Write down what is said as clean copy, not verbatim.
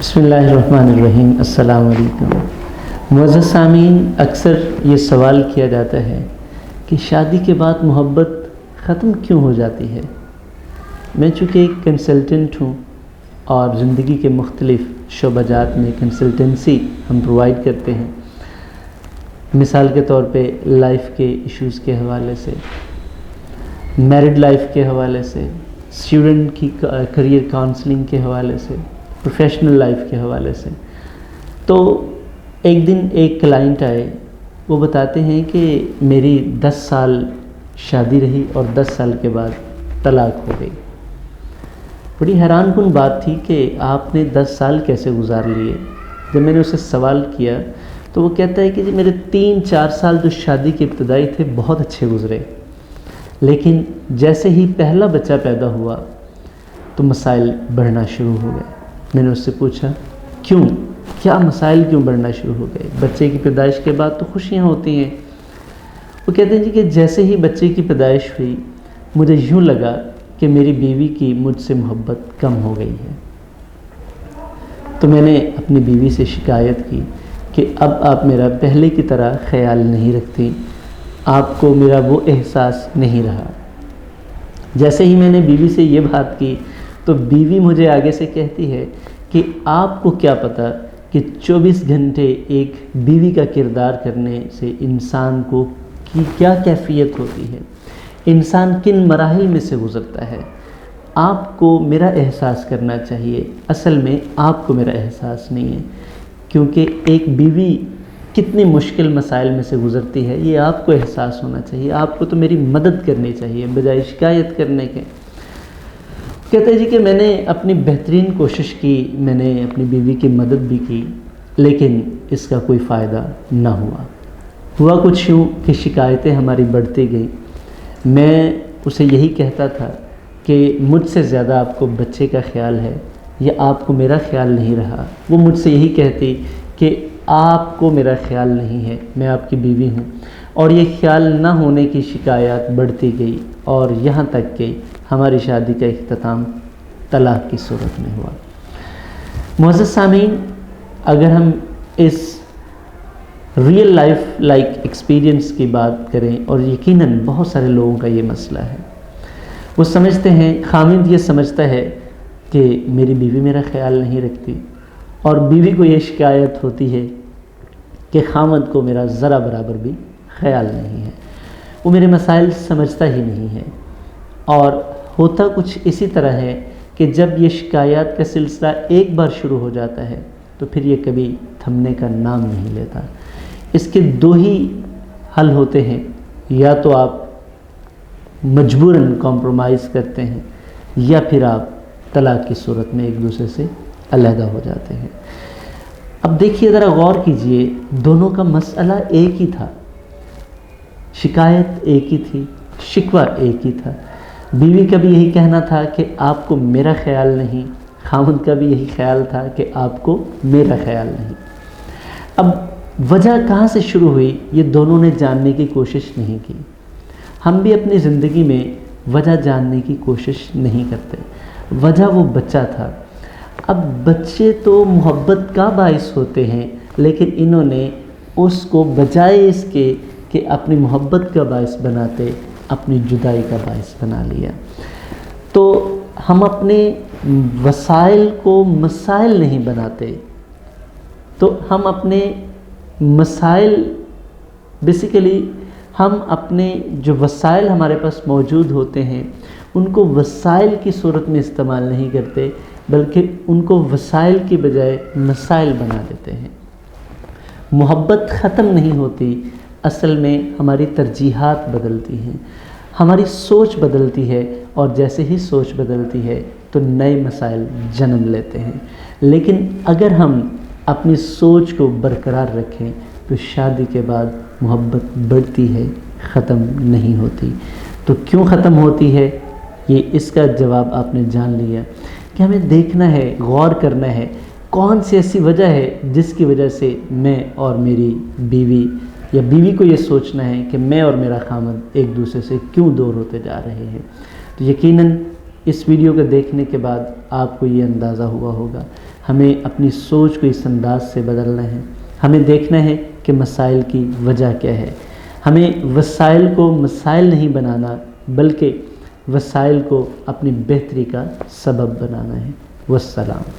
بسم اللہ الرحمن الرحیم۔ السلام علیکم معزز سامعین، اکثر یہ سوال کیا جاتا ہے کہ شادی کے بعد محبت ختم کیوں ہو جاتی ہے۔ میں چونکہ ایک کنسلٹنٹ ہوں اور زندگی کے مختلف شعبہ جات میں کنسلٹنسی ہم پرووائڈ کرتے ہیں، مثال کے طور پہ لائف کے ایشوز کے حوالے سے، میرڈ لائف کے حوالے سے، اسٹوڈنٹ کی کریئر کاؤنسلنگ کے حوالے سے، پروفیشنل لائف کے حوالے سے۔ تو ایک دن ایک کلائنٹ آئے، وہ بتاتے ہیں کہ میری 10 سال شادی رہی اور 10 سال کے بعد طلاق ہو گئی۔ بڑی حیران کن بات تھی کہ آپ نے 10 سال کیسے گزار لیے۔ جب میں نے اسے سوال کیا تو وہ کہتا ہے کہ جی میرے 3-4 سال جو شادی کے ابتدائی تھے بہت اچھے گزرے، لیکن جیسے ہی پہلا بچہ پیدا ہوا تو مسائل بڑھنا شروع ہو گئے۔ میں نے اس سے پوچھا کیا مسائل کیوں بڑھنا شروع ہو گئے؟ بچے کی پیدائش کے بعد تو خوشیاں ہوتی ہیں۔ وہ کہتے ہیں جی کہ جیسے ہی بچے کی پیدائش ہوئی مجھے یوں لگا کہ میری بیوی کی مجھ سے محبت کم ہو گئی ہے۔ تو میں نے اپنی بیوی سے شکایت کی کہ اب آپ میرا پہلے کی طرح خیال نہیں رکھتی، آپ کو میرا وہ احساس نہیں رہا۔ جیسے ہی میں نے بیوی سے یہ بات کی تو بیوی مجھے آگے سے کہتی ہے کہ آپ کو کیا پتہ کہ 24 گھنٹے ایک بیوی کا کردار کرنے سے انسان کو کی کیا کیفیت ہوتی ہے، انسان کن مراحل میں سے گزرتا ہے۔ آپ کو میرا احساس کرنا چاہیے، اصل میں آپ کو میرا احساس نہیں ہے، کیونکہ ایک بیوی کتنی مشکل مسائل میں سے گزرتی ہے یہ آپ کو احساس ہونا چاہیے۔ آپ کو تو میری مدد کرنی چاہیے بجائے شکایت کرنے کے۔ کہتے ہیں جی کہ میں نے اپنی بہترین کوشش کی، میں نے اپنی بیوی کی مدد بھی کی، لیکن اس کا کوئی فائدہ نہ ہوا کچھ یوں کہ شکایتیں ہماری بڑھتی گئیں۔ میں اسے یہی کہتا تھا کہ مجھ سے زیادہ آپ کو بچے کا خیال ہے یا آپ کو میرا خیال نہیں رہا۔ وہ مجھ سے یہی کہتی کہ آپ کو میرا خیال نہیں ہے، میں آپ کی بیوی ہوں، اور یہ خیال نہ ہونے کی شکایات بڑھتی گئی اور یہاں تک کہ ہماری شادی کا اختتام طلاق کی صورت میں ہوا۔ معزز سامعین، اگر ہم اس ریئل لائف لائک ایکسپیرینس کی بات کریں، اور یقیناً بہت سارے لوگوں کا یہ مسئلہ ہے، وہ سمجھتے ہیں، خاوند یہ سمجھتا ہے کہ میری بیوی میرا خیال نہیں رکھتی، اور بیوی کو یہ شکایت ہوتی ہے کہ خاوند کو میرا ذرا برابر بھی خیال نہیں ہے، وہ میرے مسائل سمجھتا ہی نہیں ہے۔ اور ہوتا کچھ اسی طرح ہے کہ جب یہ شکایات کا سلسلہ ایک بار شروع ہو جاتا ہے تو پھر یہ کبھی تھمنے کا نام نہیں لیتا۔ اس کے 2 ہی حل ہوتے ہیں، یا تو آپ مجبوراً کمپرومائز کرتے ہیں یا پھر آپ طلاق کی صورت میں ایک دوسرے سے علیحدہ ہو جاتے ہیں۔ اب دیکھیے، ذرا غور کیجئے، دونوں کا مسئلہ ایک ہی تھا، شکایت ایک ہی تھی، شکوہ ایک ہی تھا۔ بیوی کا بھی یہی کہنا تھا کہ آپ کو میرا خیال نہیں، خاوند کا بھی یہی خیال تھا کہ آپ کو میرا خیال نہیں۔ اب وجہ کہاں سے شروع ہوئی یہ دونوں نے جاننے کی کوشش نہیں کی۔ ہم بھی اپنی زندگی میں وجہ جاننے کی کوشش نہیں کرتے۔ وجہ وہ بچہ تھا۔ اب بچے تو محبت کا باعث ہوتے ہیں، لیکن انہوں نے اس کو بجائے اس کے کہ اپنی محبت کا باعث بناتے، اپنی جدائی کا باعث بنا لیا۔ تو ہم اپنے وسائل کو مسائل نہیں بناتے، تو ہم اپنے مسائل بیسیکلی ہم اپنے جو وسائل ہمارے پاس موجود ہوتے ہیں ان کو وسائل کی صورت میں استعمال نہیں کرتے، بلکہ ان کو وسائل کی بجائے مسائل بنا دیتے ہیں۔ محبت ختم نہیں ہوتی، اصل میں ہماری ترجیحات بدلتی ہیں، ہماری سوچ بدلتی ہے، اور جیسے ہی سوچ بدلتی ہے تو نئے مسائل جنم لیتے ہیں۔ لیکن اگر ہم اپنی سوچ کو برقرار رکھیں تو شادی کے بعد محبت بڑھتی ہے، ختم نہیں ہوتی۔ تو کیوں ختم ہوتی ہے، یہ اس کا جواب آپ نے جان لیا کہ ہمیں دیکھنا ہے، غور کرنا ہے، کون سی ایسی وجہ ہے جس کی وجہ سے میں اور میری بیوی، یا بیوی کو یہ سوچنا ہے کہ میں اور میرا خاوند ایک دوسرے سے کیوں دور ہوتے جا رہے ہیں۔ تو یقیناً اس ویڈیو کو دیکھنے کے بعد آپ کو یہ اندازہ ہوا ہوگا۔ ہمیں اپنی سوچ کو اس انداز سے بدلنا ہے. ہمیں دیکھنا ہے کہ مسائل کی وجہ کیا ہے. ہمیں وسائل کو مسائل نہیں بنانا بلکہ وسائل کو اپنی بہتری کا سبب بنانا ہے. والسلام.